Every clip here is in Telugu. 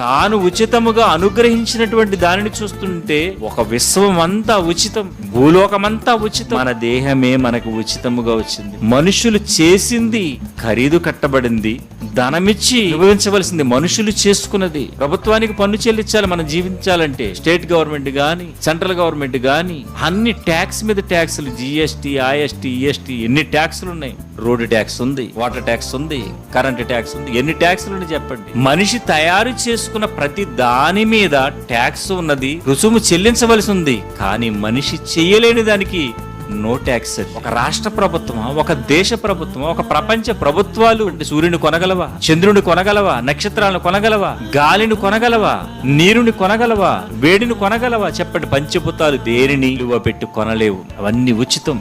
తాను ఉచితముగా అనుగ్రహించినటువంటి దానిని చూస్తుంటే ఒక విశ్వమంతా ఉచితం, భూలోకమంతా ఉచితం. మన దేహమే మనకు ఉచితముగా వచ్చింది. మనుషులు చేసింది ఖరీదు కట్టబడింది, ధనమిచ్చి అనుభవించవలసింది మనుషులు చేసుకున్నది. ప్రభుత్వానికి పన్ను చెల్లించాలి మనం జీవించాలంటే. స్టేట్ గవర్నమెంట్ గాని సెంట్రల్ గవర్నమెంట్ గాని అన్ని ట్యాక్స్ మీద ట్యాక్సులు, జిఎస్టీ, ఐఎస్టీ, ఈఎస్టీ, ఎన్ని ట్యాక్సులు ఉన్నాయి. రోడ్డు ట్యాక్స్ ఉంది, వాటర్ ట్యాక్స్ ఉంది, కరెంట్ ట్యాక్స్ ఉంది, ఎన్ని ట్యాక్సులు ఉన్నాయి చెప్పండి. మనిషి తయారు చేసుకున్న ప్రతి దాని మీద ట్యాక్స్ ఉన్నది, రుసుము చెల్లించవలసి ఉంది. కానీ మనిషి చేయలేని దానికి నో ట్యాక్స్. ఒక రాష్ట్ర ప్రభుత్వమా, ఒక దేశ ప్రభుత్వమా, ఒక ప్రపంచ ప్రభుత్వాలు సూర్యుని కొనగలవా, చంద్రుని కొనగలవా, నక్షత్రాలను కొనగలవా, గాలిని కొనగలవా, నీరుని కొనగలవా, వేడిని కొనగలవా చెప్పండి. పంచభూతాలు దేనిని విలువ పెట్టి కొనలేవు, అవన్నీ ఉచితం.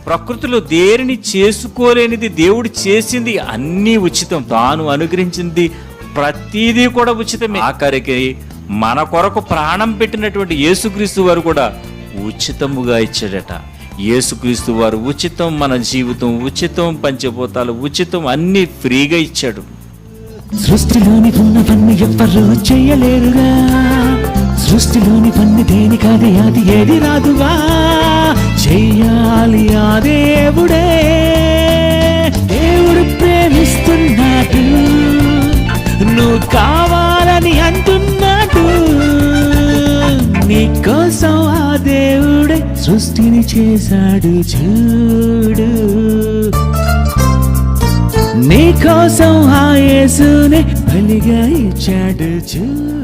ప్రకృతిలో దేనిని చేసుకోలేనిది దేవుడు చేసింది అన్నీ ఉచితం. తాను అనుగ్రహించింది ప్రతిదీ కూడా ఉచితమే. ఆఖరికి మన కొరకు ప్రాణం పెట్టినటువంటి యేసుక్రీస్తు వారు కూడా ఉచితముగా ఇచ్చాడట. యేసుక్రీస్తు వారు ఉచితం, మన జీవితం ఉచితం, పంచభూతాలు ఉచితం, అన్ని ఫ్రీగా ఇచ్చాడు. సృష్టిలోని ఉన్నవన్నీ ఎవ్వరూ చేయలేరుగా, సృష్టిలోని పన్ని దేనికది అది ఏది రాదుగా, చెయ్యాలి ఆ దేవుడే. దేవుడు ప్రేమిస్తున్నాడు, నువ్వు కావాలని అంటున్నాడు. నీకోసం ఆ దేవుడే సృష్టిని చేశాడు చూడు. నీకోసం ఆ యేసునే బలిగా ఇచ్చాడు చూడు.